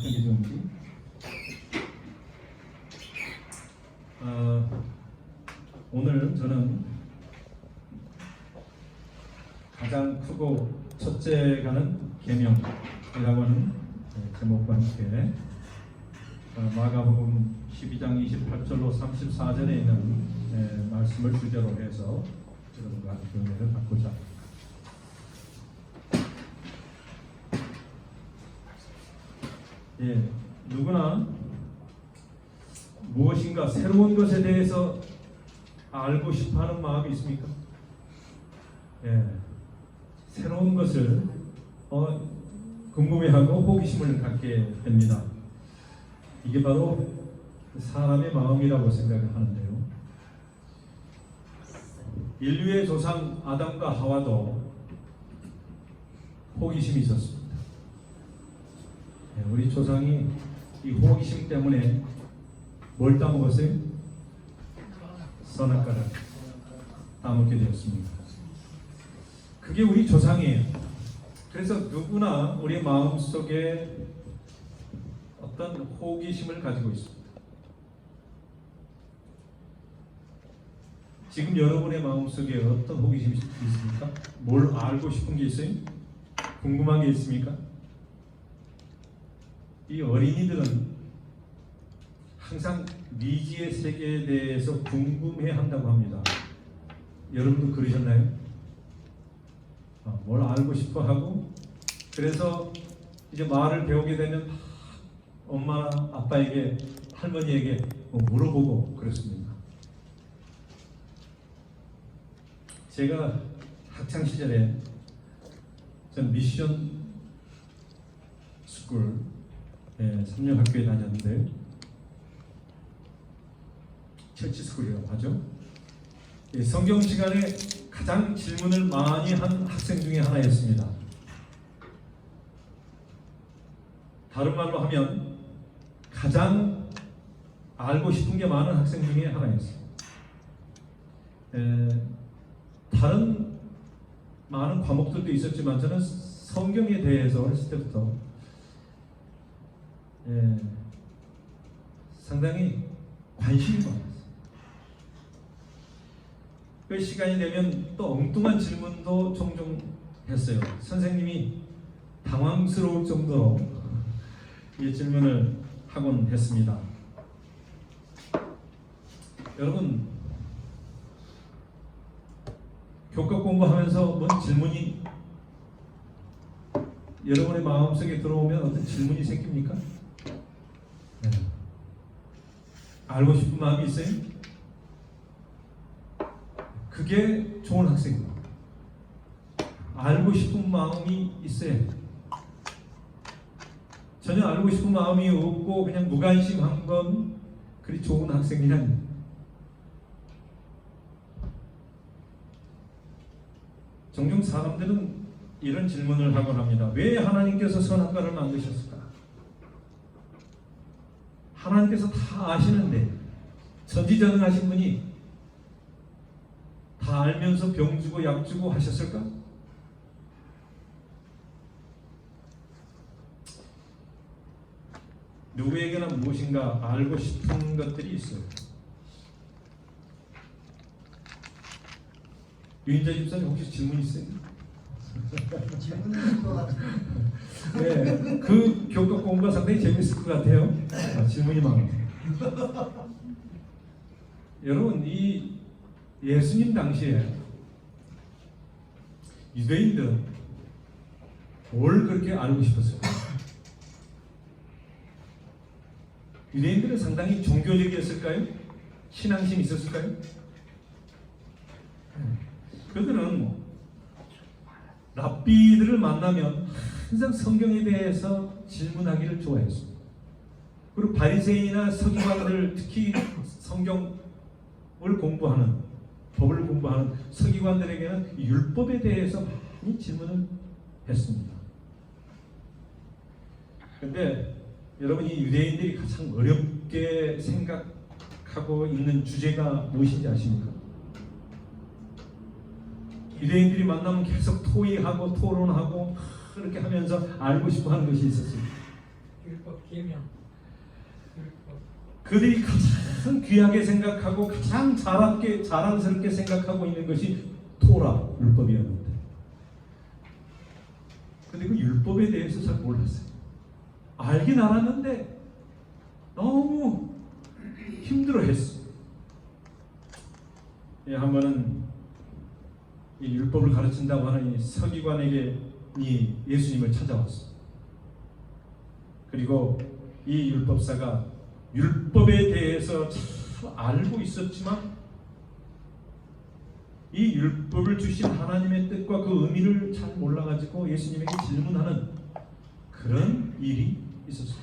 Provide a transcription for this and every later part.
이게 좋은지. 오늘 저는 가장 크고 첫째가는 계명이라고 하는 제목과 함께 마가복음 12장 28절로 34절에 있는 말씀을 주제로 해서 여러분과 함께 은혜를 받고자 누구나 무엇인가 새로운 것에 대해서 알고 싶어하는 마음이 있습니까? 새로운 것을 궁금해하고 호기심을 갖게 됩니다. 이게 바로 사람의 마음이라고 생각하는데요. 인류의 조상 아담과 하와도 호기심이 있었습니다. 우리 조상이 이 호기심 때문에 뭘 따먹었어요? 선악과를 따먹게 되었습니다. 그게 우리 조상이에요. 그래서 누구나 우리 마음속에 어떤 호기심을 가지고 있습니다. 지금 여러분의 마음속에 어떤 호기심이 있습니까? 뭘 알고 싶은 게 있어요? 궁금한 게 있습니까? 이 어린이들은 항상 미지의 세계에 대해서 궁금해 한다고 합니다. 여러분도 그러셨나요? 뭘 알고 싶어 하고, 그래서 이제 말을 배우게 되면 엄마나 아빠에게, 할머니에게 물어보고 그렇습니다. 제가 학창 시절에 전 미션 스쿨 3년 학교에 다녔는데, 철치 스쿨이라고 하죠. 성경 시간에 가장 질문을 많이 한 학생 중에 하나였습니다. 다른 말로 하면 가장 알고 싶은 게 많은 학생 중에 하나였어요. 다른 많은 과목들도 있었지만 저는 성경에 대해서 어렸을 때부터 상당히 관심이 많았어요. 그 시간이 되면 또 엉뚱한 질문도 종종 했어요. 선생님이 당황스러울 정도로 이 질문을 하곤 했습니다. 여러분, 교과 공부하면서 뭔 질문이 여러분의 마음속에 들어오면 어떤 질문이 생깁니까? 알고 싶은 마음이 있어요? 그게 좋은 학생입니다. 알고 싶은 마음이 있어야 해요. 전혀 알고 싶은 마음이 없고 그냥 무관심한 건 그리 좋은 학생이 아닙니다. 종종 사람들은 이런 질문을 하곤 합니다. 왜 하나님께서 선악과를 만드셨을까? 하나님께서 다 아시는데, 전지전능하신 분이 다 알면서 병 주고 약 주고 하셨을까? 누구에게나 무엇인가 알고 싶은 것들이 있어요. 유인자 집사님 혹시 질문 있어요? 질문인 것 같아요. 네, 그 교과 공부가 상당히 재밌을 것 같아요. 질문이 많아요. 여러분, 이 예수님 당시에 유대인들은 뭘 그렇게 알고 싶었어요? 유대인들은 상당히 종교적이었을까요? 신앙심이 있었을까요? 그들은 랍비들을 만나면 항상 성경에 대해서 질문하기를 좋아했습니다. 그리고 바리새인이나 서기관들, 특히 성경을 공부하는, 법을 공부하는 서기관들에게는 율법에 대해서 많이 질문을 했습니다. 그런데 여러분, 이 유대인들이 가장 어렵게 생각하고 있는 주제가 무엇인지 아십니까? 유대인들이 만나면 계속 토의하고 토론하고 그렇게 하면서 알고 싶어 하는 것이 있었습니다. 율법 계명. 율법. 그들이 가장 귀하게 생각하고 가장 자랑스럽게 생각하고 있는 것이 토라 율법이었는데, 근데 그 율법에 대해서 잘 몰랐어요. 알긴 알았는데 너무 힘들어했어. 한 번은 이 율법을 가르친다고 하는 이 서기관에게 이 예수님을 찾아왔어. 그리고 이 율법사가 율법에 대해서 잘 알고 있었지만 이 율법을 주신 하나님의 뜻과 그 의미를 잘 몰라가지고 예수님에게 질문하는 그런 일이 있었어요.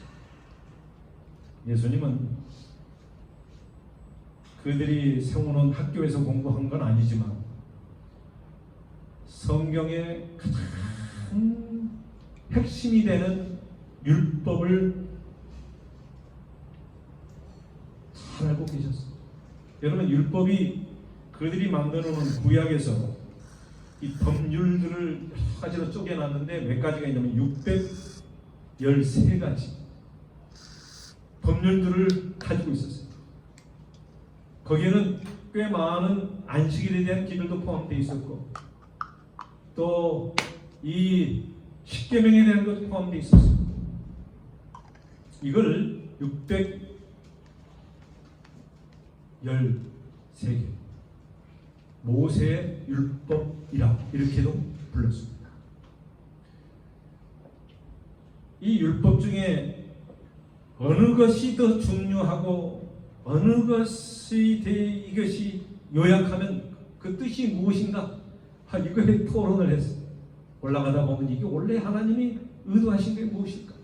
예수님은 그들이 세워놓은 학교에서 공부한 건 아니지만 성경의 가장 핵심이 되는 율법을 잘 알고 계셨어요. 여러분, 율법이 그들이 만들어 놓은 구약에서 이 법률들을 여러 가지로 쪼개놨는데 몇 가지가 있냐면 613가지 법률들을 가지고 있었어요. 거기에는 꽤 많은 안식일에 대한 기들도 포함되어 있었고 또 이 십계명에 대한 것도 포함되어 있었어요. 이걸 613개 모세의 율법이라 이렇게도 불렀습니다. 이 율법 중에 어느 것이 더 중요하고 어느 것이 이것이 요약하면 그 뜻이 무엇인가? 이거에 토론을 했어요. 올라가다 보면 이게 원래 하나님이 의도하신 게 무엇일까?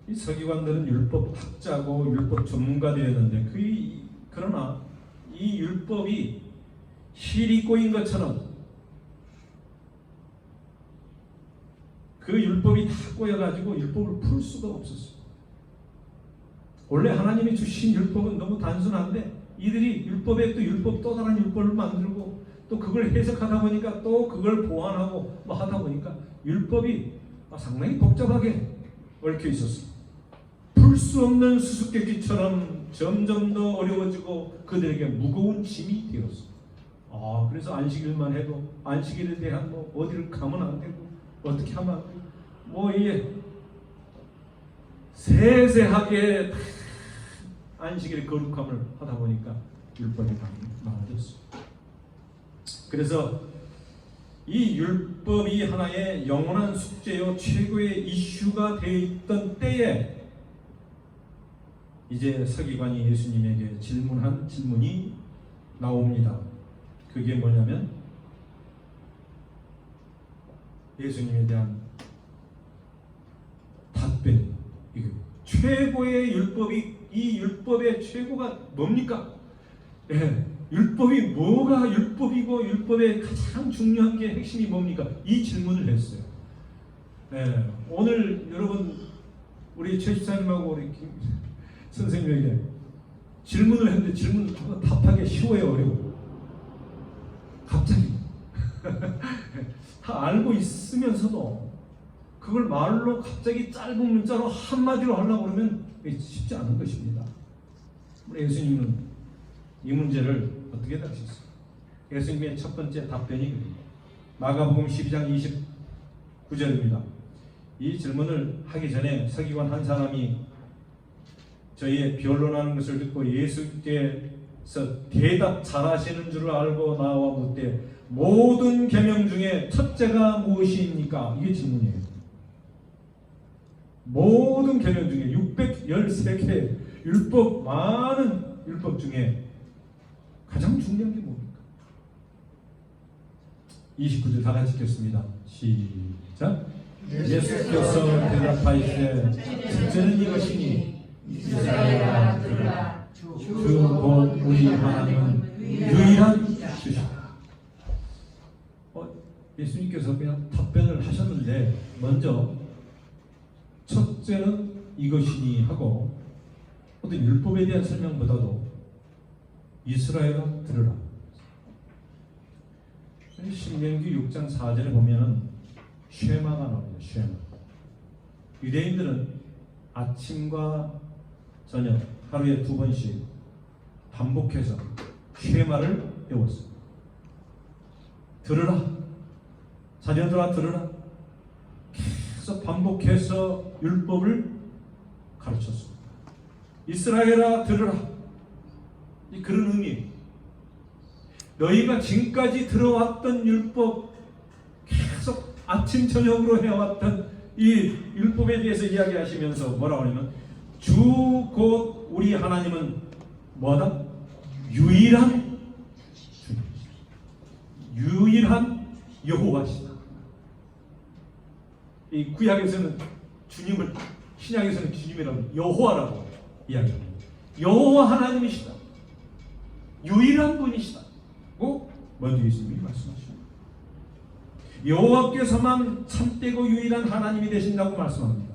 이 서기관들은 율법 학자고 율법 전문가들이었는데 그러나 이 율법이 실이 꼬인 것처럼 그 율법이 다 꼬여가지고 율법을 풀 수가 없었어요. 원래 하나님이 주신 율법은 너무 단순한데 이들이 율법에 또 율법 또 다른 율법을 만들고 또 그걸 해석하다 보니까 또 그걸 보완하고 뭐 하다 보니까 율법이 상당히 복잡하게 얽혀 있었어요. 풀 수 없는 수수께끼처럼 점점 더 어려워지고 그들에게 무거운 짐이 되었어요. 그래서 안식일만 해도 안식일에 대한 뭐 어디를 가면 안 되고 어떻게 하면 안 되고 뭐 이게 세세하게 안식일의 거룩함을 하다 보니까 율법이 많아졌어요. 그래서 이 율법이 하나의 영원한 숙제요 최고의 이슈가 되어 있던 때에 이제 서기관이 예수님에게 질문한 질문이 나옵니다. 그게 뭐냐면 예수님에 대한 답변. 이게 최고의 율법이 이 율법의 최고가 뭡니까? 율법이 뭐가 율법이고 율법의 가장 중요한 게 핵심이 뭡니까? 이 질문을 했어요. 오늘 여러분 우리 최 집사님하고 우리 김 선생님에게 질문을 했는데 질문 답하기 쉬워요, 어려워? 갑자기 다 알고 있으면서도 그걸 말로 갑자기 짧은 문자로 한마디로 하려고 그러면 쉽지 않은 것입니다. 우리 예수님은 이 문제를 어떻게 다루셨어요? 예수님의 첫 번째 답변이 마가복음 12장 29절입니다. 이 질문을 하기 전에 서기관 한 사람이 저희의 변론하는 것을 듣고 예수께서 대답 잘하시는 줄 알고 나와 묻되 모든 계명 중에 첫째가 무엇입니까? 이게 질문이에요. 모든 계명 중에 613개 율법 많은 율법 중에 가장 중요한 게 뭡니까? 29절 다 같이 읽겠습니다. 시작. 예수께서 대답하시되 첫째는 이것이니 이스라엘아 들으라 주 곧 우리 하나님은 유일한 주시다. 예수님께서 그냥 답변을 하셨는데 먼저 첫째는 이것이니 하고 어떤 율법에 대한 설명보다도 이스라엘아 들으라. 신명기 6장 4절에 보면은 쉐마가 나옵니다. 쉐마. 유대인들은 아침과 저녁 하루에 2번씩 반복해서 쉐마를 배웠습니다. 들으라, 자녀들아 들으라. 계속 반복해서 율법을 가르쳤습니다. 이스라엘아 들으라. 그런 의미. 너희가 지금까지 들어왔던 율법, 계속 아침 저녁으로 해왔던 이 율법에 대해서 이야기하시면서 뭐라고 하냐면 주 곧 우리 하나님은 뭐다? 유일한 주님이시다. 유일한 여호와시다. 이 구약에서는 주님을, 신약에서는 주님이라고 여호와라고 이야기합니다. 여호와 하나님이시다. 유일한 분이시다고 먼저 예수님이 말씀하십니다. 여호와께서만 참되고 유일한 하나님이 되신다고 말씀합니다.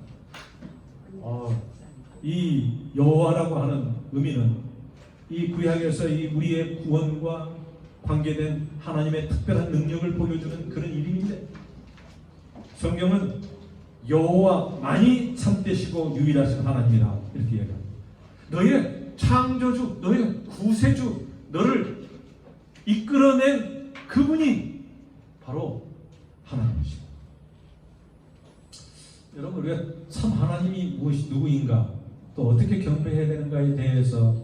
이 여호와라고 하는 의미는 이 구약에서 이 우리의 구원과 관계된 하나님의 특별한 능력을 보여주는 그런 이름인데, 성경은 여호와만이 참되시고 유일하신 하나님이다 이렇게 이야기합니다. 너희의 창조주, 너희의 구세주, 너를 이끌어낸 그분이 바로 하나님이시다. 여러분, 우리가 참 하나님이 누구인가, 또 어떻게 경배해야 되는가에 대해서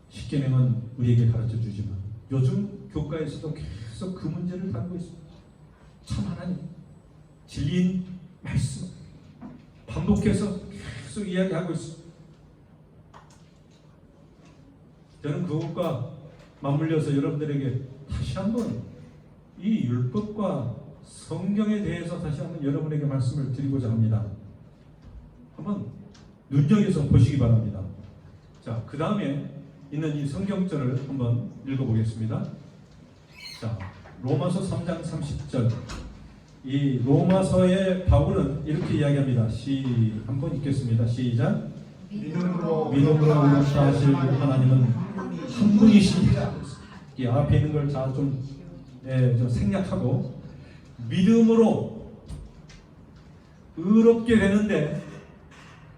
십계명은 우리에게 가르쳐 주지만 요즘 교과에서도 계속 그 문제를 다루고 있습니다. 참 하나님, 진리인 말씀 반복해서 계속 이야기하고 있습니다. 저는 그것과 맞물려서 여러분들에게 다시 한번 이 율법과 성경에 대해서 다시 한번 여러분에게 말씀을 드리고자 합니다. 한번 눈여겨서 보시기 바랍니다. 자, 그 다음에 있는 이 성경절을 한번 읽어보겠습니다. 자, 로마서 3장 30절. 이 로마서의 바울은 이렇게 이야기합니다. 한번 읽겠습니다. 시작. 믿음으로 의롭다 하실 하나님은 한 분이십니다. 이 앞에 있는 걸 좀 생략하고, 믿음으로 의롭게 되는데,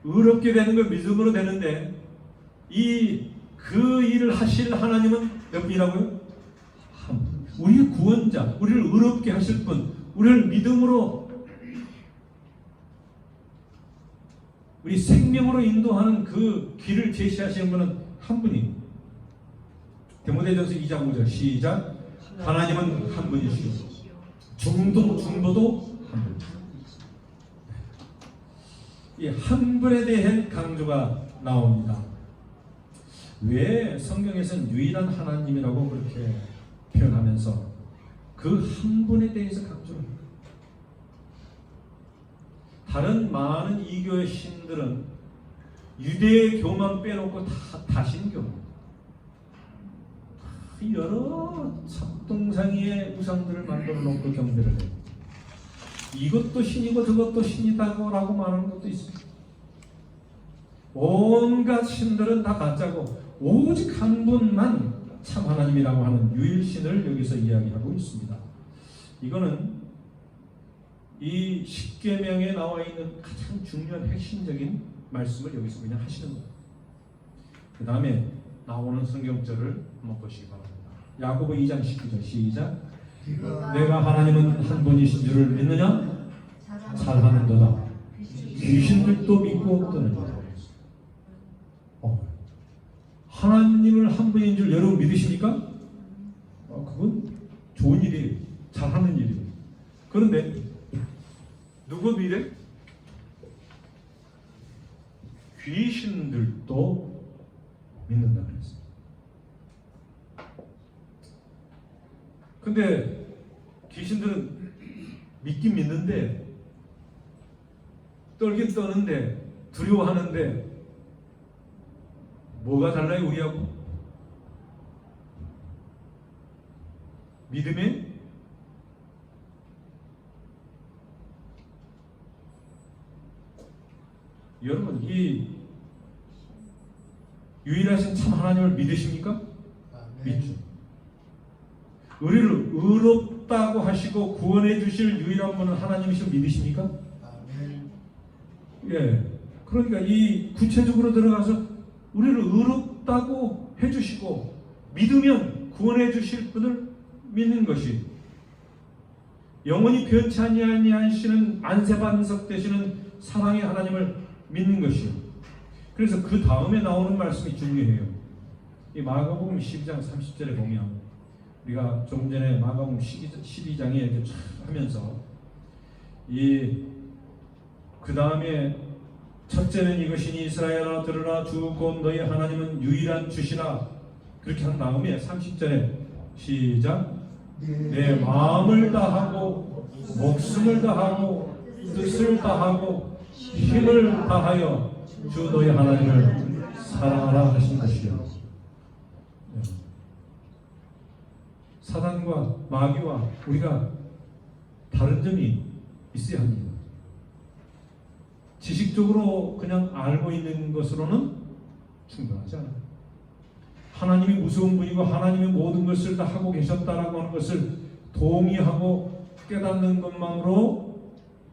의롭게 되는 건 믿음으로 되는데, 그 일을 하실 하나님은 몇 분이라고요? 한 분. 우리의 구원자, 우리를 의롭게 하실 분, 우리를 믿음으로, 우리 생명으로 인도하는 그 길을 제시하시는 분은 한 분입니다. 디모데전서 2장 5절 시작. 하나님은 한 분이시오. 중보도 한 분. 이 한 분에 대한 강조가 나옵니다. 왜 성경에서는 유일한 하나님이라고 그렇게 표현하면서 그 한 분에 대해서 강조합니다. 다른 많은 이교의 신들은 유대교만 빼놓고 다 다신교입니다. 여러 잡동사니의 우상들을 만들어 놓고 경배를 해요. 이것도 신이고 저것도 신이다고 라고 말하는 것도 있습니다. 온갖 신들은 다 가짜고 오직 한 분만 참 하나님이라고 하는 유일신을 여기서 이야기하고 있습니다. 이거는 이 십계명에 나와 있는 가장 중요한 핵심적인 말씀을 여기서 그냥 하시는 거예요. 그 다음에 나오는 성경절을 한번 보시기 바랍니다. 야고보 2장 19절 시작. 내가 하나님은 한 분이신 줄을 믿느냐? 잘하는도다. 귀신들도 믿고 떠느니라. 하나님을 한 분인 줄 여러분 믿으십니까? 그건 좋은 일이에요. 잘하는 일이에요. 그런데 누구 믿어? 귀신들도 믿는다 그랬어요. 근데 귀신들은 믿긴 믿는데, 떨긴 떠는데, 두려워하는데, 뭐가 달라요 우리하고? 믿음에 여러분, 이 유일하신 참 하나님을 믿으십니까? 믿죠. 우리를 의롭다고 하시고 구원해 주실 유일한 분은 하나님이시고 믿으십니까? 예. 그러니까 이 구체적으로 들어가서 우리를 의롭다고 해주시고 믿으면 구원해 주실 분을 믿는 것이, 영원히 변치 아니하시는 안세반석 되시는 사랑의 하나님을 믿는 것이요. 그래서 그 다음에 나오는 말씀이 중요해요. 이 마가복음 12장 30절에 보면, 우리가 조금 전에 마가복음 12장에 이렇게 쫙 하면서 그 다음에 첫째는 이것이니 이스라엘아 들으라, 주 곧 너희 하나님은 유일한 주시라. 그렇게 한 다음에 30절에 시작. 내 마음을 다하고 목숨을 다하고 뜻을 다하고 힘을 다하여 주 너희 하나님을 사랑하라 하신 것이요. 사단과 마귀와 우리가 다른 점이 있어야 합니다. 지식적으로 그냥 알고 있는 것으로는 충분하지 않아요. 하나님이 무서운 분이고 하나님이 모든 것을 다 하고 계셨다라고 하는 것을 동의하고 깨닫는 것만으로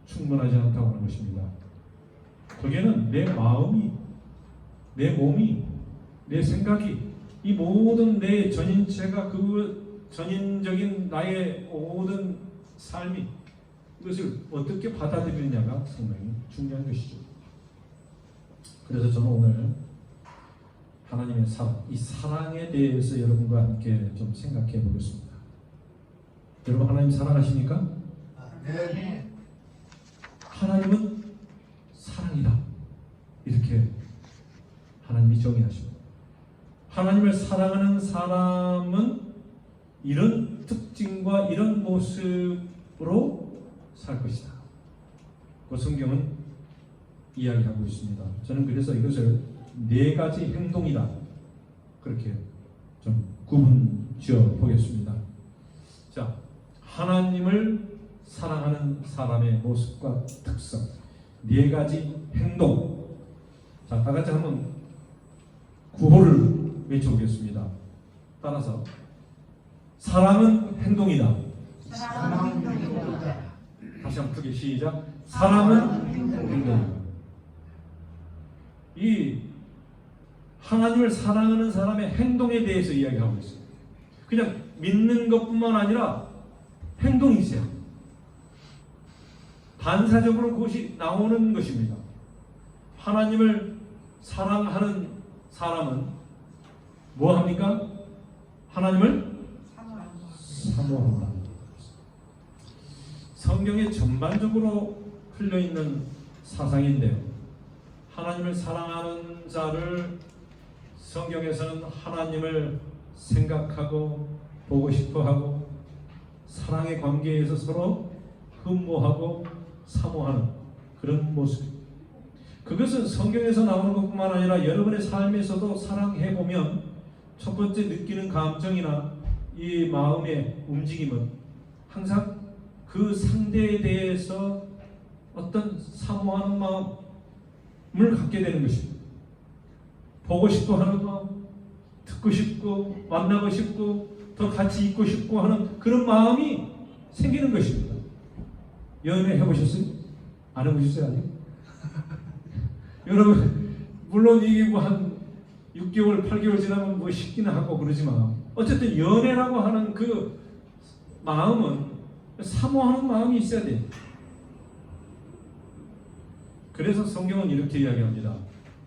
충분하지 않다고 하는 것입니다. 거기에는 내 마음이, 내 몸이, 내 생각이, 이 모든 내 전인체가, 그 전인적인 나의 모든 삶이 이것을 어떻게 받아들이느냐가 상당히 중요한 것이죠. 그래서 저는 오늘 하나님의 사랑, 이 사랑에 대해서 여러분과 함께 좀 생각해 보겠습니다. 여러분 하나님 사랑하십니까? 네. 하나님은 사랑이다. 이렇게 하나님이 정의하십니다. 하나님을 사랑하는 사람은 이런 특징과 이런 모습으로 살 것이다. 그 성경은 이야기하고 있습니다. 저는 그래서 이것을 네 가지 행동이다, 그렇게 좀 구분 지어 보겠습니다. 자, 하나님을 사랑하는 사람의 모습과 특성, 네 가지 행동. 자, 다 같이 한번 구호를 외쳐보겠습니다. 따라서 사랑은 행동이다. 사랑은 행동이다. 다시 한번 크게 시작. 사랑은 행동이다. 이 하나님을 사랑하는 사람의 행동에 대해서 이야기하고 있습니다. 그냥 믿는 것뿐만 아니라 행동이 있어요. 반사적으로 그것이 나오는 것입니다. 하나님을 사랑하는 사람은 뭐 합니까? 하나님을 사모한다. 성경에 전반적으로 흘려있는 사상인데요, 하나님을 사랑하는 자를 성경에서는 하나님을 생각하고 보고 싶어하고 사랑의 관계에서 서로 흠모하고 사모하는 그런 모습. 그것은 성경에서 나오는 것뿐만 아니라 여러분의 삶에서도 사랑해보면 첫 번째 느끼는 감정이나 이 마음의 움직임은 항상 그 상대에 대해서 어떤 사모하는 마음을 갖게 되는 것입니다. 보고 싶어 하는 마음, 듣고 싶고 만나고 싶고 더 같이 있고 싶고 하는 그런 마음이 생기는 것입니다. 연애 해보셨어요? 안 해보셨어요 아직? 여러분 물론 이게 뭐 한 6개월 8개월 지나면 뭐 식기는 하고 그러지만 어쨌든 연애라고 하는 그 마음은 사모하는 마음이 있어야 돼요. 그래서 성경은 이렇게 이야기합니다.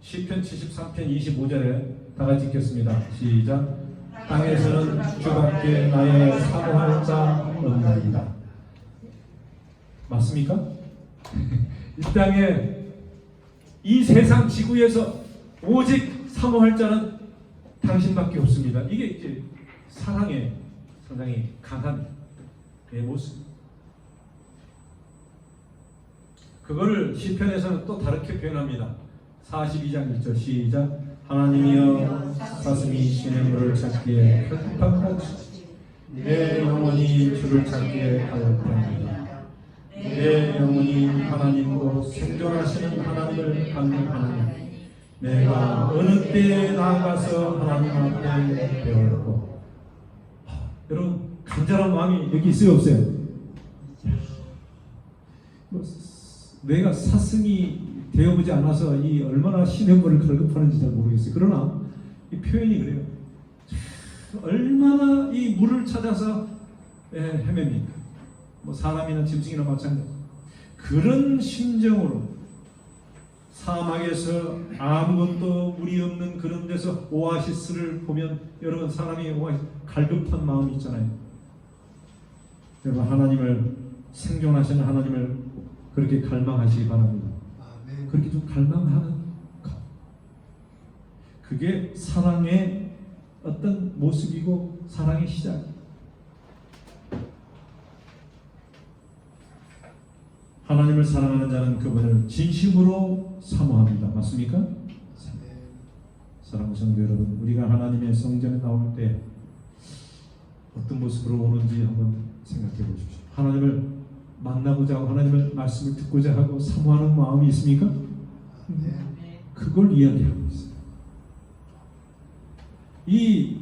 시편 73편 25절에 다 같이 읽겠습니다. 시작. 땅에서는 주밖에 나의 사모할 자 없나이다. 맞습니까? 이 땅에 이 세상 지구에서 오직 사모할 자는 당신밖에 없습니다. 이게 이제 사랑의 상당히 강한 내 모습. 그거를 시편에서는 또 다르게 표현합니다. 42장 1절 시작. 하나님이여 사슴이 시냇물을 찾기에 혈탕같이 내 영혼이 주를 찾기에 가득합니다. 내 영혼이 하나님과 생존하시는 하나님을 받는 하나님, 내가 어느 때에 나아가서 하나님 앞에 배웠고. 여러분 간절한 마음이 여기 있어요 없어요? 내가 사슴이 되어보지 않아서 이 얼마나 신의 물을 걸급하는지 잘 모르겠어요. 그러나 이 표현이 그래요. 얼마나 이 물을 찾아서 헤맵니까? 뭐 사람이나 짐승이나 마찬가지. 그런 심정으로 사막에서 아무것도 물이 없는 그런 데서 오아시스를 보면 여러분 사람이 오아시스 갈급한 마음이 있잖아요. 여러분 하나님을 생존하시는 하나님을 그렇게 갈망하시기 바랍니다. 아멘. 그렇게 좀 갈망하는 것. 그게 사랑의 어떤 모습이고 사랑의 시작. 하나님을 사랑하는 자는 그분을 진심으로 사모합니다. 맞습니까? 네. 사랑하는 성도 여러분, 우리가 하나님의 성전에 나올 때 어떤 모습으로 오는지 한번 생각해 보십시오. 하나님을 만나고자 하고 하나님을 말씀을 듣고자 하고 사모하는 마음이 있습니까? 네. 그걸 이야기하고 있어요. 이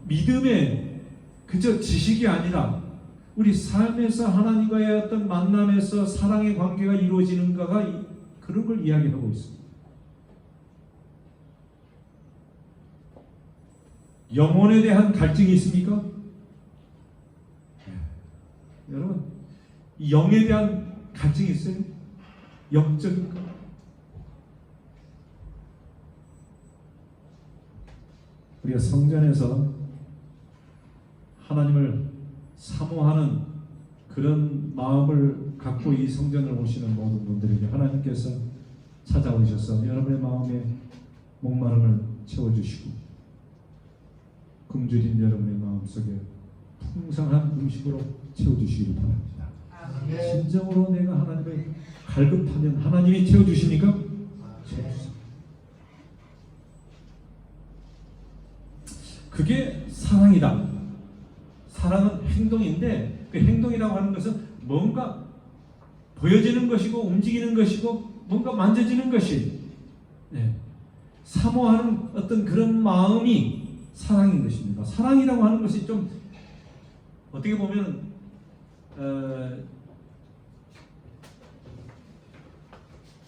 믿음의 그저 지식이 아니라 우리 삶에서 하나님과의 어떤 만남에서 사랑의 관계가 이루어지는가가 그런 걸 이야기하고 있습니다. 영혼에 대한 갈증이 있습니까? 여러분, 이 영에 대한 갈증이 있어요? 영적인 것. 우리가 성전에서 하나님을 사모하는 그런 마음을 갖고 이 성전을 오시는 모든 분들에게 하나님께서 찾아오셔서 여러분의 마음에 목마름을 채워주시고 굶주린 여러분의 마음속에 풍성한 음식으로 채워주시기를 바랍니다. 아멘. 진정으로 내가 하나님을 갈급하면 하나님이 채워주십니까? 아멘. 그게 사랑이다. 사랑은 행동인데 그 행동이라고 하는 것은 뭔가 보여지는 것이고 움직이는 것이고 뭔가 만져지는 것이 사모하는 어떤 그런 마음이 사랑인 것입니다. 사랑이라고 하는 것이 좀 어떻게 보면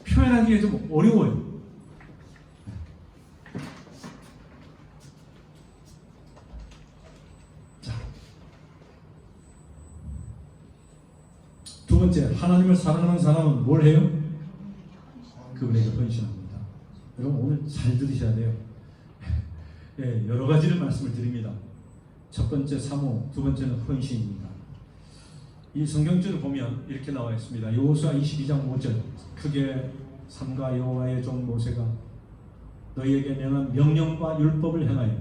표현하기가 좀 어려워요. 두 번째, 하나님을 사랑하는 사람은 뭘 해요? 그분에게 헌신합니다. 여러분 오늘 잘 들으셔야 돼요. 예, 여러 가지를 말씀을 드립니다. 첫 번째 사모, 두 번째는 헌신입니다. 이 성경절을 보면 이렇게 나와 있습니다. 여호수아 22장 5절, 크게 삼가 여호와의 종 모세가 너희에게 명한 명령과 율법을 행하여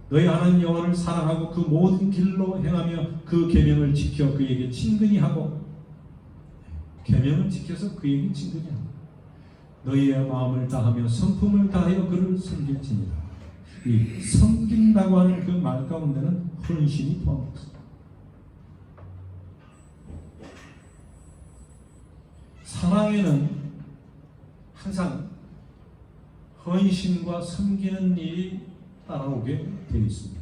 너희 하나님 여호와를 사랑하고 그 모든 길로 행하며 그 계명을 지켜 그에게 친근히 하고 계명을 지켜서 그에게 친근히 하고 너희의 마음을 다하며 성품을 다하여 그를 섬길지니라. 이 섬긴다고 하는 그 말 가운데는 헌신이 포함되어 있습니다. 사랑에는 항상 헌신과 섬기는 일이 따라오게 되어 있습니다.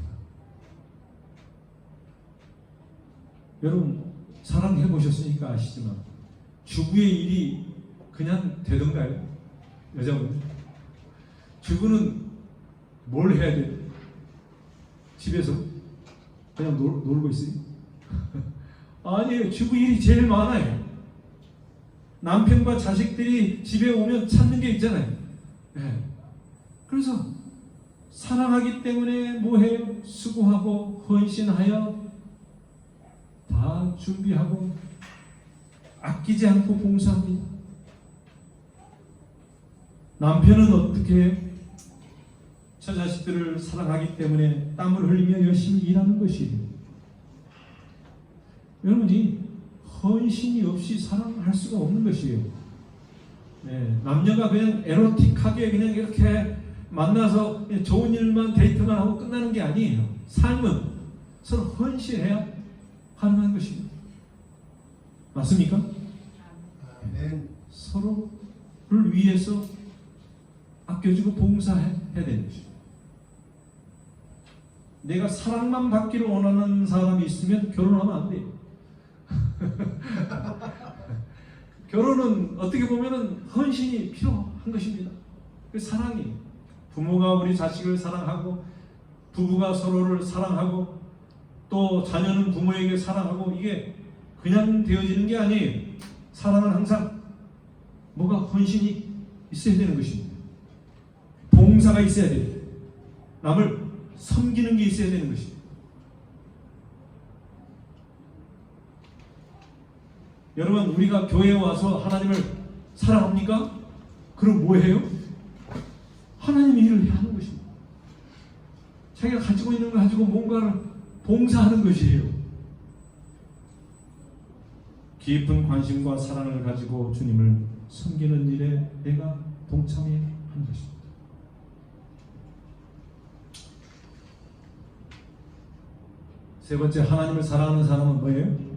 여러분 사랑해 보셨으니까 아시지만 주부의 일이 그냥 되던가요? 여자분 주부는 뭘 해야 돼? 집에서 그냥 놀고 있어요? 아니에요. 주부 일이 제일 많아요. 남편과 자식들이 집에 오면 찾는 게 있잖아요. 네. 그래서 사랑하기 때문에 뭐해요? 수고하고 헌신하여 다 준비하고 아끼지 않고 봉사합니다. 남편은 어떻게 해요? 저 자식들을 사랑하기 때문에 땀을 흘리며 열심히 일하는 것이에요. 여러분이 헌신이 없이 사랑할 수가 없는 것이에요. 네, 남녀가 그냥 에로틱하게 그냥 이렇게 만나서 그냥 좋은 일만 데이트만 하고 끝나는 게 아니에요. 삶은 서로 헌신해야 가능한 것입니다. 맞습니까? 아멘. 서로를 위해서 아껴주고 봉사해야 되는 것입니다. 내가 사랑만 받기를 원하는 사람이 있으면 결혼하면 안 돼요. 결혼은 어떻게 보면은 헌신이 필요한 것입니다. 그 사랑이 부모가 우리 자식을 사랑하고 부부가 서로를 사랑하고 또 자녀는 부모에게 사랑하고 이게 그냥 되어지는 게 아니에요. 사랑은 항상 뭐가 헌신이 있어야 되는 것입니다. 봉사가 있어야 돼요. 남을 섬기는 게 있어야 되는 것입니다. 여러분, 우리가 교회에 와서 하나님을 사랑합니까? 그럼 뭐해요? 하나님의 일을 해야 하는 것입니다. 자기가 가지고 있는 걸 가지고 뭔가를 봉사하는 것이에요. 깊은 관심과 사랑을 가지고 주님을 섬기는 일에 내가 동참해야 하는 것입니다. 세 번째, 하나님을 사랑하는 사람은 뭐예요?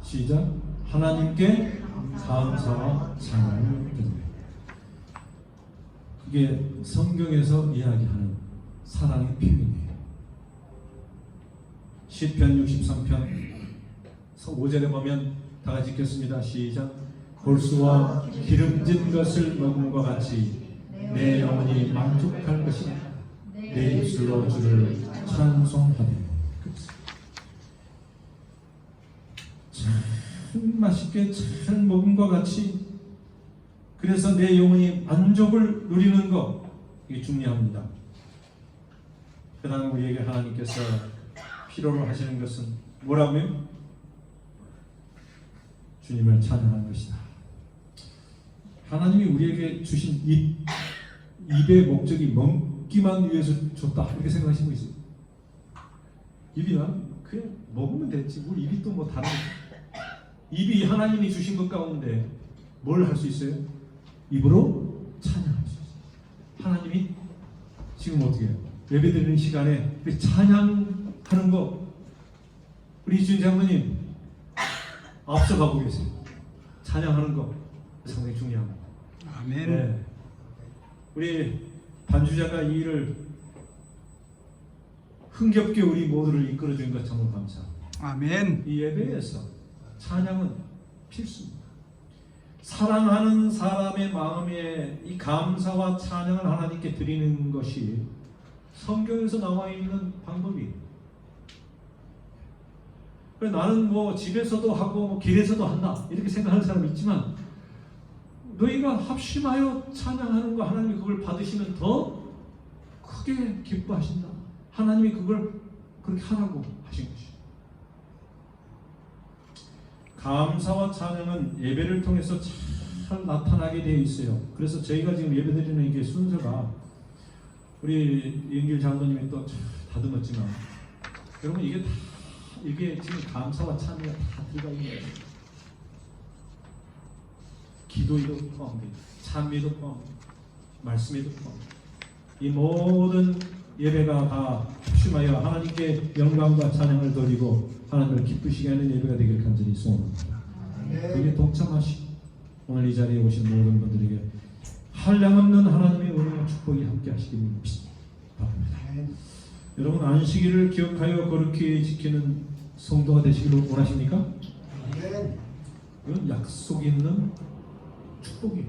시작. 하나님께 감사와 찬양을 드립니다. 이게 성경에서 이야기하는 사랑의 표현이에요. 시편 63편 5절에 보면 다 같이 읽겠습니다. 시작. 골수와 기름진 것을 먹음과 같이 내 영혼이 만족할 것이다. 내 입술로 주를 찬송하네. 참 맛있게 잘 먹음과 같이, 그래서 내 영혼이 만족을 누리는 것, 이게 중요합니다. 그 다음 우리에게 하나님께서 필요로 하시는 것은 뭐라고요? 주님을 찬양하는 것이다. 하나님이 우리에게 주신 입의 목적이 먹기만 위해서 줬다, 이렇게 생각하시는 거 있어요? 입이나 그냥 먹으면 됐지, 뭐 입이 또 뭐 다른, 입이 하나님이 주신 것 가운데 뭘 할 수 있어요? 입으로 찬양할 수 있어요. 하나님이 지금 어떻게 해요? 예배드리는 시간에 우리 찬양하는 거, 우리 이준 장로님 앞서가고 계세요. 찬양하는 거 상당히 중요합니다. 아멘. 네. 우리 반주자가 이 일을 흥겹게 우리 모두를 이끌어준 것 정말 감사합니다. 아멘. 이 예배에서 찬양은 필수입니다. 사랑하는 사람의 마음에 이 감사와 찬양을 하나님께 드리는 것이 성경에서 나와 있는 방법이에요. 나는 뭐 집에서도 하고 길에서도 한다 이렇게 생각하는 사람이 있지만, 너희가 합심하여 찬양하는 거 하나님이 그걸 받으시면 더 크게 기뻐하신다. 하나님이 그걸 그렇게 하라고 하신 것이죠. 감사와 찬양은 예배를 통해서 잘 나타나게 되어 있어요. 그래서 저희가 지금 예배드리는 이게 순서가, 우리 윤길 장로님이 또 다듬었지만, 여러분 이게 지금 감사와 찬양이 다 들어가 있는 거예요. 기도에도 포함됩니다. 찬미도 포함됩니다. 말씀에도 포함됩니다. 이 모든 예배가 다 합심하여 하나님께 영광과 찬양을 드리고 하나님을 기쁘시게 하는 예배가 되길 간절히 소원합니다. 거기에 동참하시고 오늘 이 자리에 오신 모든 분들에게 한량없는 하나님의 은혜와 축복이 함께 하시길 바랍니다. 여러분, 안식일을 기억하여 거룩히 지키는 성도가 되시기를 원하십니까? 이건 약속 있는 축복이에요.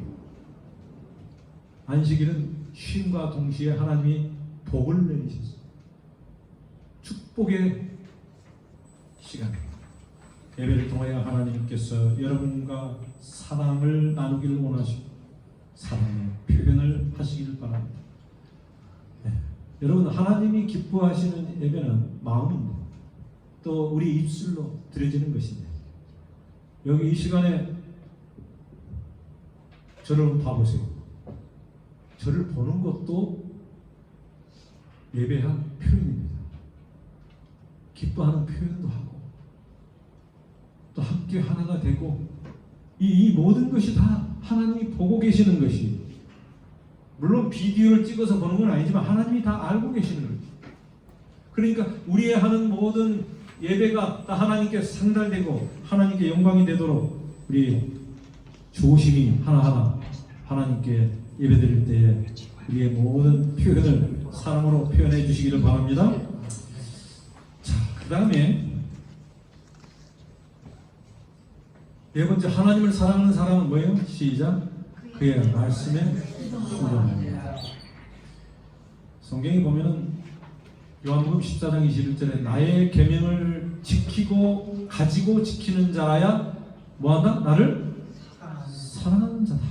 안식일은 쉼과 동시에 하나님이 복을 내리셨어요. 축복의 시간입니다. 예배를 통하여 하나님께서 여러분과 사랑을 나누기를 원하시고 사랑의 표현을 하시기를 바랍니다. 네. 여러분, 하나님이 기뻐하시는 예배는 마음입니다. 또 우리 입술로 드려지는 것입니다. 여기 이 시간에 저를 봐보세요. 저를 보는 것도 예배한 표현입니다. 기뻐하는 표현도 하고 또 함께 하나가 되고, 이 모든 것이 다 하나님이 보고 계시는 것이, 물론 비디오를 찍어서 보는 건 아니지만 하나님이 다 알고 계시는 거죠. 그러니까 우리의 하는 모든 예배가 다 하나님께 상달되고 하나님께 영광이 되도록 우리 조심히 하나하나 하나님께 예배드릴 때에 우리의 모든 표현을 사랑으로 표현해 주시기를 바랍니다. 자, 그 다음에 네 번째, 하나님을 사랑하는 사람은 뭐예요? 시작. 그의 말씀에 순종합니다. 성경에 보면은 요한복음 14장 21절에 나의 계명을 지키고 가지고 지키는 자라야 뭐한다? 나를 사랑하는 자다.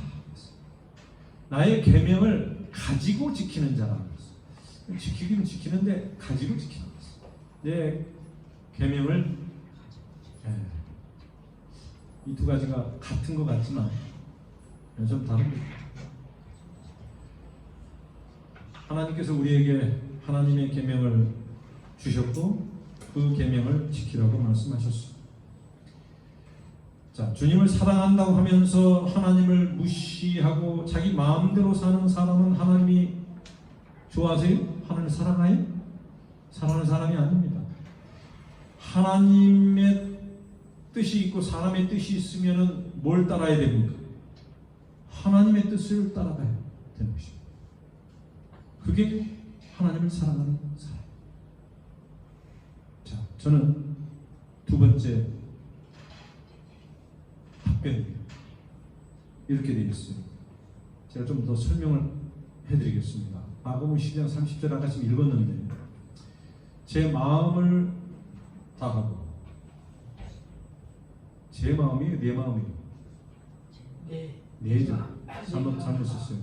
나의 계명을 가지고 지키는 자라. 지키기는 지키는데 가지고 지키는 거죠. 내 계명을 이 두 가지가 같은 것 같지만 좀 다릅니다. 하나님께서 우리에게 하나님의 계명을 주셨고 그 계명을 지키라고 말씀하셨습니다. 자, 주님을 사랑한다고 하면서 하나님을 무시하고 자기 마음대로 사는 사람은 하나님이 좋아하세요? 하나님을 사랑해요? 사랑하는 사람이 아닙니다. 하나님의 뜻이 있고 사람의 뜻이 있으면 뭘 따라야 됩니까? 하나님의 뜻을 따라가야 되는 것입니다. 그게 하나님을 사랑하는 사람. 자, 저는 두 번째 답변이 이렇게 되어 있어요. 제가 좀 더 설명을 해드리겠습니다. 마가복음 12장 30절 아까 지금 읽었는데 제 마음을 다하고 제 마음이에요? 내 마음이에요? 네죠. 잘못 썼어요.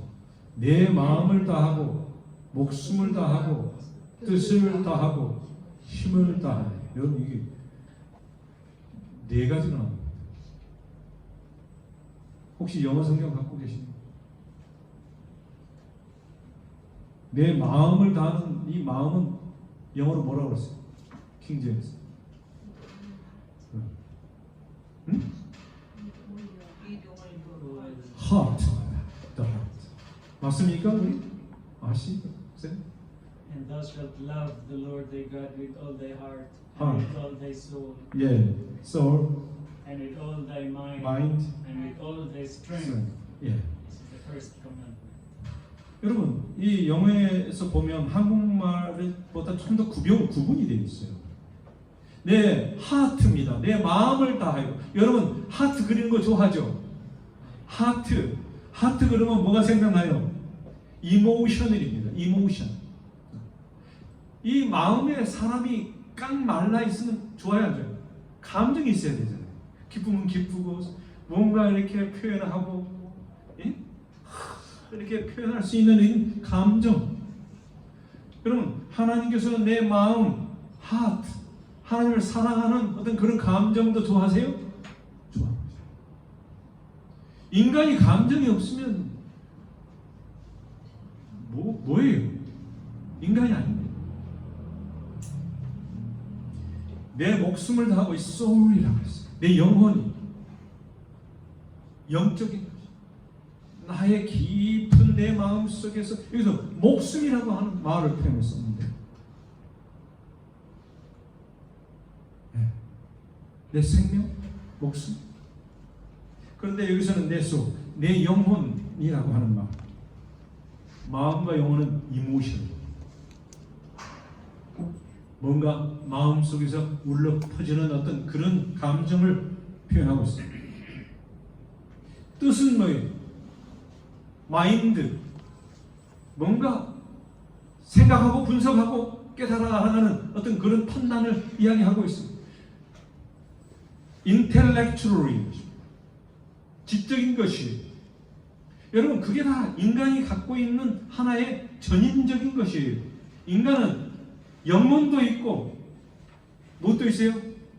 내 마음을 다하고 목숨을 다하고 뜻을 다하고 힘을 다하고 여러분 이게 네 가지가 나옵니다. 혹시 영어 성경 갖고 계십니까? 내 마음을 다하는 이 마음은 영어로 뭐라고 그랬어요? 킹제임스. 응? Heart. The heart. 맞습니까? 우리? 아시죠? And thou shalt love the Lord thy God with all thy heart, Heart. and with all thy soul, 예. Soul, and with all thy mind, mind, and with all thy strength. strength. 예. This is the first commandment. 여러분, 이 영어에서 보면 한국말보다 좀 더 구분이 되어 있어요. 내 하트입니다. 내 마음을 다하여. 여러분, 하트 그리는 거 좋아하죠? 하트 그러면 뭐가 생각나요? 이모셔널입니다. 이모션. 이 마음에 사람이 깡 말라 있으면 좋아요, 안 좋아요? 감정이 있어야 되잖아요. 기쁘면 기쁘고 뭔가 이렇게 표현하고 예? 이렇게 표현할 수 있는 이 감정. 여러분, 하나님께서는 내 마음, 하트, 하나님을 사랑하는 어떤 그런 감정도 좋아하세요? 좋아합니다. 인간이 감정이 없으면 뭐예요? 인간이 아닙니다. 내 목숨을 다하고 이 soul이라고 했어요. 내 영혼이 영적인 거죠. 나의 깊은 내 마음 속에서 여기서 목숨이라고 하는 말을 표현했었는데 내 생명, 목숨. 그런데 여기서는 내 soul, 내 영혼이라고 하는 말. 마음과 영혼은 이모션. 뭔가 마음 속에서 울려 퍼지는 어떤 그런 감정을 표현하고 있습니다. 뜻은 뭐예요? 마인드. 뭔가 생각하고 분석하고 깨달아가는 어떤 그런 판단을 이야기하고 있습니다. intellectually 지적인 것이 여러분 그게 다 인간이 갖고 있는 하나의 전인적인 것이에요. 인간은 영혼도 있고 무엇도 있어요?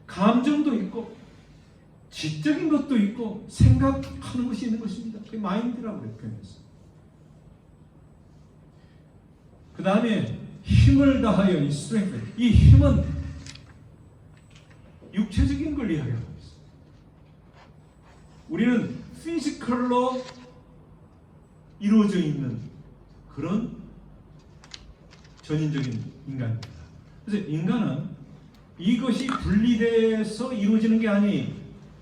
감정도 있고 지적인 것도 있고 생각하는 것이 있는 것입니다. 그게 마인드라고 표현했어요. 그 다음에 힘을 다하여 이 strength. 이 힘은 육체적인 걸 이야기하고 있어요. 우리는 피지컬로 이루어져 있는 그런 전인적인 인간입니다. 그래서 인간은 이것이 분리돼서 이루어지는 게 아니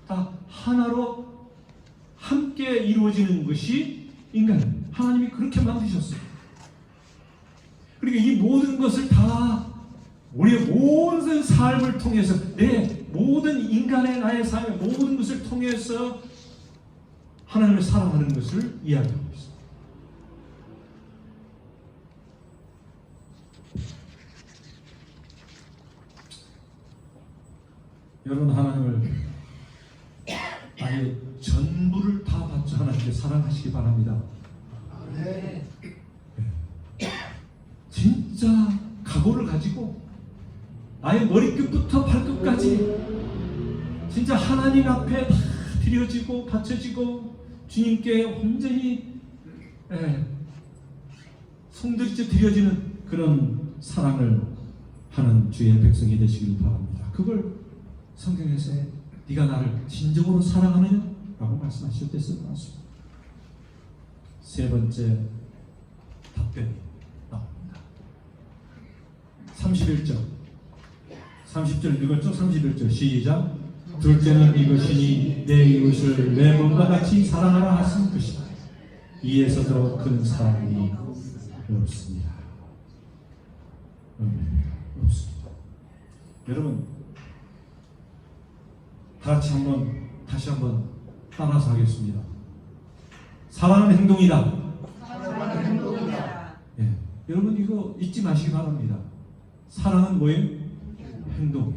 다 하나로 함께 이루어지는 것이 인간입니다. 하나님이 그렇게 만드셨어요. 그러니까 이 모든 것을 다 우리의 모든 삶을 통해서 내 모든 인간의 나의 삶의 모든 것을 통해서 하나님을 사랑하는 것을 이야기하고 있습니다. 여러분, 하나님을 아예 전부를 다 바쳐 하나님께 사랑하시기 바랍니다. 아멘. 진짜 각오를 가지고 나의 머리끝부터 발끝까지 진짜 하나님 앞에 다 드려지고 바쳐지고 주님께 온전히 손들이쳐 드려지는 그런 사랑을 하는 주의 백성이 되시길 바랍니다. 그걸 성경에서 네가 나를 진정으로 사랑하느냐? 라고 말씀하셨을 때 나왔습니다. 세 번째 답변이 나옵니다. 31절 30절 읽었죠? 31절 시작. 둘째는 이것이니 내 이웃을 내 몸과 같이 사랑하라 하신 것이다. 이에서도 큰 사랑이 없습니다. 없습니다. 여러분, 다시 한번 따라서 하겠습니다. 사랑은 행동이다. 사랑은 행동이다. 예, 여러분 이거 잊지 마시기 바랍니다. 사랑은 뭐예요? 행동.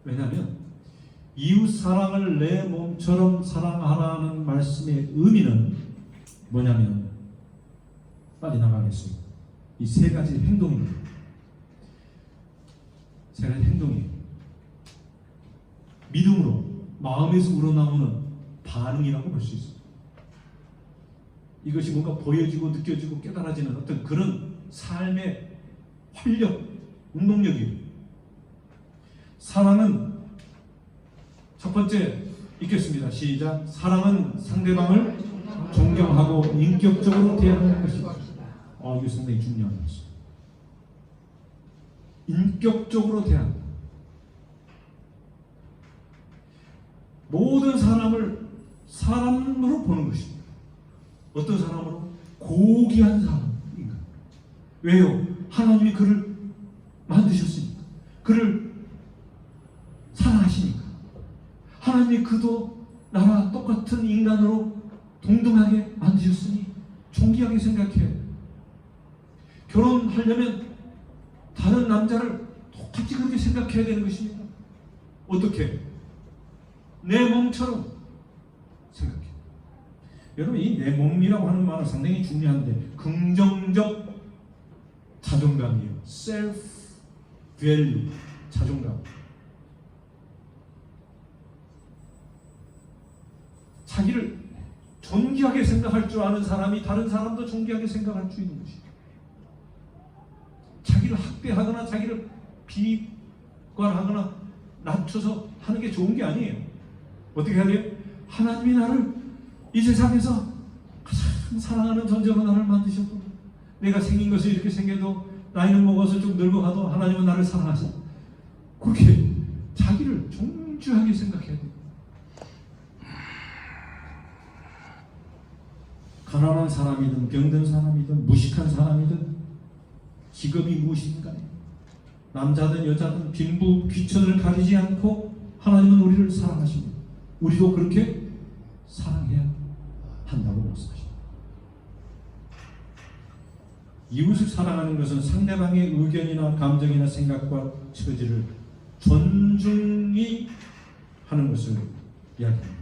왜냐하면 이웃 사랑을 내 몸처럼 사랑하라는 말씀의 의미는 뭐냐면, 빨리 나가겠습니다. 이 세 가지 행동입니다. 세 가지 행동이에요. 믿음으로 마음에서 우러나오는 반응이라고 볼 수 있습니다. 이것이 뭔가 보여지고 느껴지고 깨달아지는 어떤 그런 삶의 활력, 운동력이에요. 사랑은 첫 번째 읽겠습니다. 시작. 사랑은 상대방을 존경하고 인격적으로 대하는 것이다. 이게 상당히 중요한 것입니다. 인격적으로 대한다. 모든 사람을 사람으로 보는 것입니다. 어떤 사람으로? 고귀한 사람인가? 왜요? 하나님이 그를 만드셨으니까. 그를 사랑하시니까. 하나님이 그도 나와 똑같은 인간으로 동등하게 만드셨으니 존귀하게 생각해요. 결혼하려면 다른 남자를 똑같이 그렇게 생각해야 되는 것입니다. 어떻게? 내 몸처럼 생각해. 여러분, 이 내 몸이라고 하는 말은 상당히 중요한데, 긍정적 자존감이에요. self value, 자존감. 자기를 존귀하게 생각할 줄 아는 사람이 다른 사람도 존귀하게 생각할 수 있는 것이에요. 자기를 학대하거나 자기를 비관하거나 낮춰서 하는 게 좋은 게 아니에요. 어떻게 해야 돼요? 하나님이 나를 이 세상에서 가장 사랑하는 존재로 나를 만드셨고, 내가 생긴 것이 이렇게 생겨도 나이는 먹어서 좀 늙어가도 하나님은 나를 사랑하셔. 그렇게 자기를 존귀하게 생각해야 돼요. 가난한 사람이든 병든 사람이든 무식한 사람이든 직업이 무엇인가, 남자든 여자든 빈부 귀천을 가리지 않고 하나님은 우리를 사랑하십니다. 우리도 그렇게 사랑해야 한다고 말씀하십니다. 이웃을 사랑하는 것은 상대방의 의견이나 감정이나 생각과 처지를 존중히 하는 것을 이야기합니다.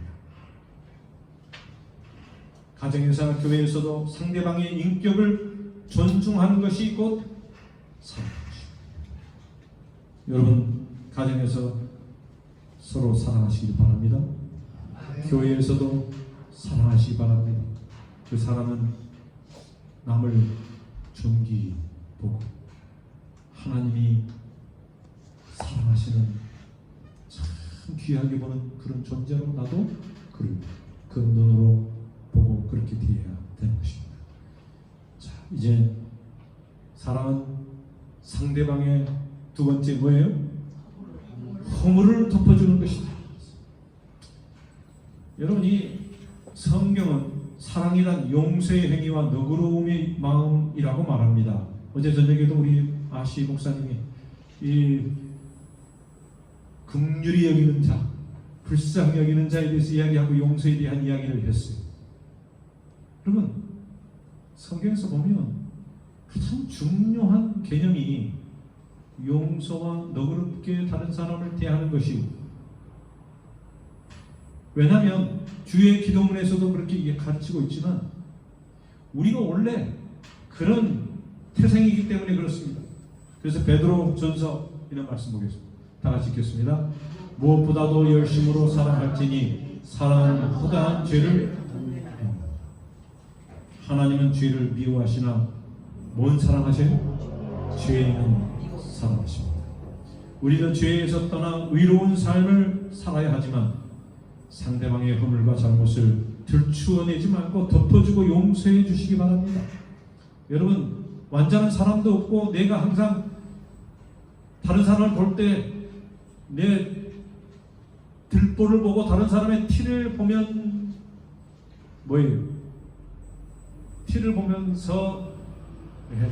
가정에서나 교회에서도 상대방의 인격을 존중하는 것이 곧 사랑입니다. 여러분, 가정에서 서로 사랑하시기 바랍니다. 교회에서도 사랑하시기 바랍니다. 그 사람은 남을 존귀히 보고 하나님이 사랑하시는 참 귀하게 보는 그런 존재로 나도 그를 그 눈으로 보고 그렇게 대해야 되는 것입니다. 자, 이제 사랑은 상대방의 두 번째 뭐예요? 허물을 덮어주는 것이다. 여러분, 이 성경은 사랑이란 용서의 행위와 너그러움의 마음이라고 말합니다. 어제 저녁에도 우리 아시 목사님이 이 긍휼히 여기는 자, 불쌍히 여기는 자에 대해서 이야기하고 용서에 대한 이야기를 했어요. 여러분, 성경에서 보면 가장 중요한 개념이 용서와 너그럽게 다른 사람을 대하는 것이고, 왜냐하면 주의 기도문에서도 그렇게 이게 가르치고 있지만 우리가 원래 그런 태생이기 때문에 그렇습니다. 그래서 베드로 전서 이런 말씀 보겠습니다. 다 같이 읽겠습니다. 무엇보다도 열심으로 사랑할지니 사랑은 허다한 죄를, 하나님은 죄를 미워하시나 뭔 사랑하세요? 죄인은 사랑하십니다. 우리는 죄에서 떠나 의로운 삶을 살아야 하지만 상대방의 허물과 잘못을 들추어내지 말고 덮어주고 용서해 주시기 바랍니다. 여러분, 완전한 사람도 없고 내가 항상 다른 사람을 볼 때 내 들보를 보고 다른 사람의 티를 보면 뭐예요? 티를 보면서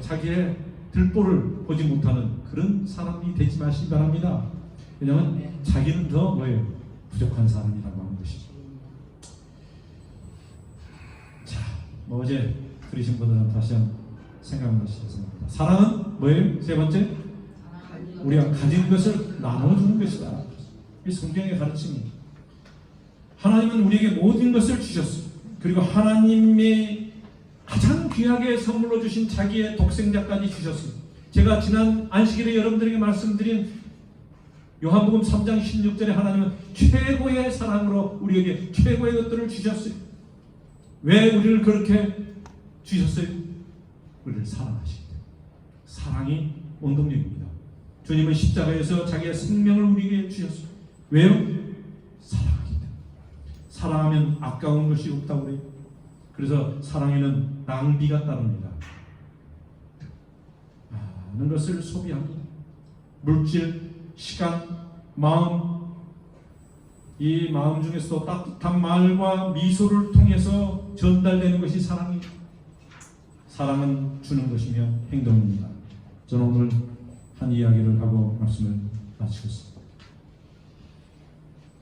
자기의 들보를 보지 못하는 그런 사람이 되지 마시기 바랍니다. 왜냐하면 자기는 더 뭐예요? 부족한 사람이라고 하는 것이죠. 자, 어제 들으신 분들은 다시 한번 생각하시겠습니다. 사랑은 뭐예요? 세 번째, 우리가 가진 것을 나눠주는 것이다. 이 성경의 가르침이, 하나님은 우리에게 모든 것을 주셨습니다. 그리고 하나님의 가장 귀하게 선물로 주신 자기의 독생자까지 주셨습니다. 제가 지난 안식일에 여러분들에게 말씀드린 요한복음 3장 16절에 하나님은 최고의 사랑으로 우리에게 최고의 것들을 주셨어요. 왜 우리를 그렇게 주셨어요? 우리를 사랑하시기 때문에. 사랑이 원동력입니다. 주님은 십자가에서 자기의 생명을 우리에게 주셨어요. 왜요? 사랑하기 때문에. 사랑하면 아까운 것이 없다고 그래요. 그래서 사랑에는 낭비가 따릅니다. 많은 것을 소비합니다. 물질, 시간, 마음, 이 마음 중에서도 따뜻한 말과 미소를 통해서 전달되는 것이 사랑입니다. 사랑은 주는 것이며 행동입니다. 저는 오늘 한 이야기를 하고 말씀을 마치겠습니다.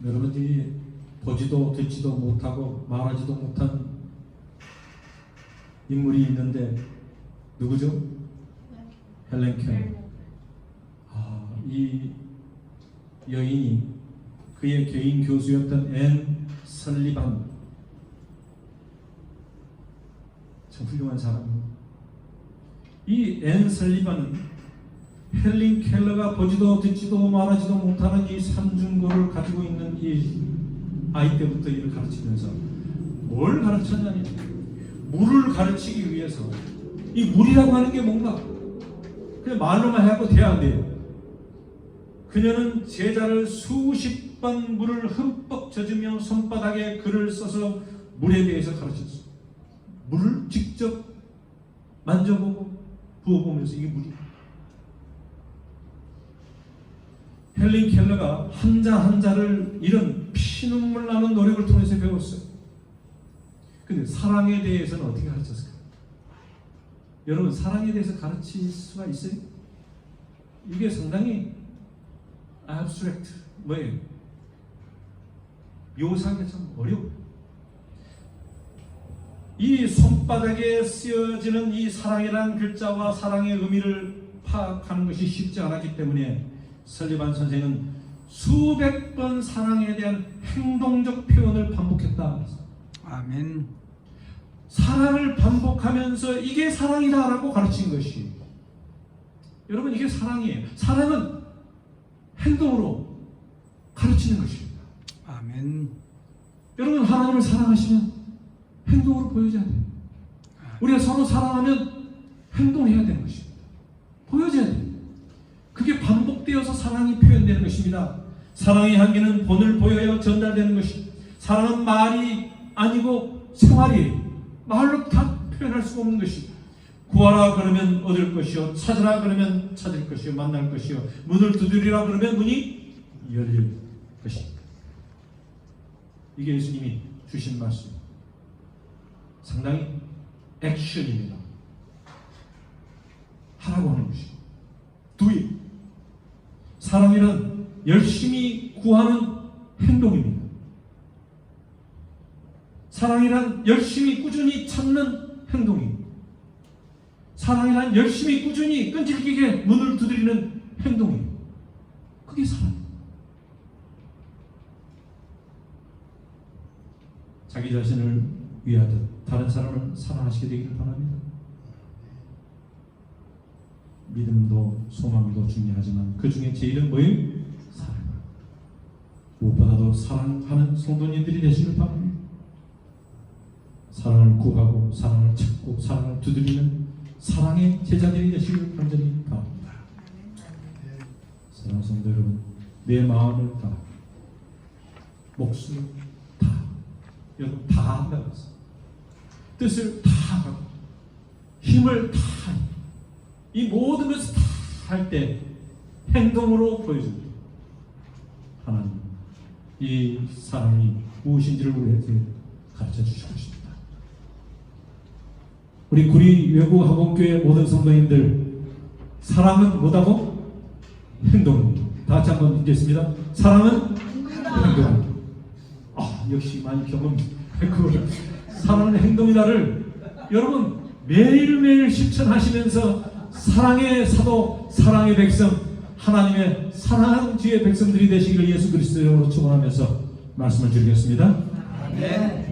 여러분들이 보지도 듣지도 못하고 말하지도 못한 인물이 있는데 누구죠? 헬렌 켈러. 이 여인이 그의 개인 교수였던 앤 설리반, 참 훌륭한 사람입니다. 이 앤 설리반은 헬렌 켈러가 보지도 듣지도 말하지도 못하는 이 삼중고를 가지고 있는 이 아이 때부터 이를 가르치면서 뭘 가르쳤냐면, 물을 가르치기 위해서, 이 물이라고 하는 게 뭔가 그냥 말로만 하고 돼야 안 돼요. 그녀는 제자를 수십 번 물을 흠뻑 젖으며 손바닥에 글을 써서 물에 대해서 가르쳤어요. 물을 직접 만져보고 부어보면서 이게 물이야. 헬렌 켈러가 한자 한자를 이런 피눈물 나는 노력을 통해서 배웠어요. 근데 사랑에 대해서는 어떻게 가르쳤을까요? 여러분, 사랑에 대해서 가르칠 수가 있어요? 이게 상당히 abstract, 뭐예요? 묘사하기 참 어려워요. 이 손바닥에 쓰여지는 이 사랑이라는 글자와 사랑의 의미를 파악하는 것이 쉽지 않았기 때문에 설리반 선생은 수백 번 사랑에 대한 행동적 표현을 반복했다. 아멘. 사랑을 반복하면서 이게 사랑이다라고 가르친 것이, 여러분, 이게 사랑이에요. 사랑은 행동으로 가르치는 것입니다. 아멘. 여러분, 하나님을 사랑하시면 행동으로 보여줘야 돼요. 우리가 서로 사랑하면 행동해야 되는 것입니다. 보여줘야 돼요. 그게 반복되어서 사랑이 표현되는 것입니다. 사랑의 향기는 본을 보여야 전달되는 것입니다. 사랑은 말이 아니고 생활이에요. 말로 다 표현할 수가 없는 것입니다. 구하라 그러면 얻을 것이요, 찾으라 그러면 찾을 것이요, 만날 것이요, 문을 두드리라 그러면 문이 열릴 것입니다. 이게 예수님이 주신 말씀, 상당히 액션입니다. 하라고 하는 것이. Do it. 사랑이란 열심히 구하는 행동입니다. 사랑이란 열심히 꾸준히 찾는 행동입니다. 사랑이란 열심히 꾸준히 끈질기게 문을 두드리는 행동입니다. 그게 사랑입니다. 자기 자신을 위하듯 다른 사람을 사랑하시게 되기를 바랍니다. 믿음도 소망도 중요하지만 그 중에 제일은 뭐예요? 사랑. 무엇보다도 사랑하는 성도님들이 되시길 바랍니다. 사랑을 구하고 사랑을 찾고 사랑을 두드리는 사랑의 제자들이 되시길 간절히 바랍니다. 사랑하는 성도 여러분, 내 마음을 다, 목숨을 다, 여러분 다 한다고 했어요. 뜻을 다 하고 힘을 다 하고 이 모든 것을 다 할 때 행동으로 보여줍니다. 하나님, 이 사랑이 무엇인지를 우리에게 가르쳐 주시고 싶다. 우리 구리 외국 학원교회 모든 성도님들, 사랑은 뭐다고? 행동입니다. 다 같이 한번 읽겠습니다. 사랑은 행동입니다. 역시 많이 경험했고 사랑은 행동이다를 여러분 매일매일 실천하시면서 사랑의 사도, 사랑의 백성, 하나님의 사랑하는 주의 백성들이 되시기를 예수 그리스도로 축원하면서 말씀을 드리겠습니다. 네.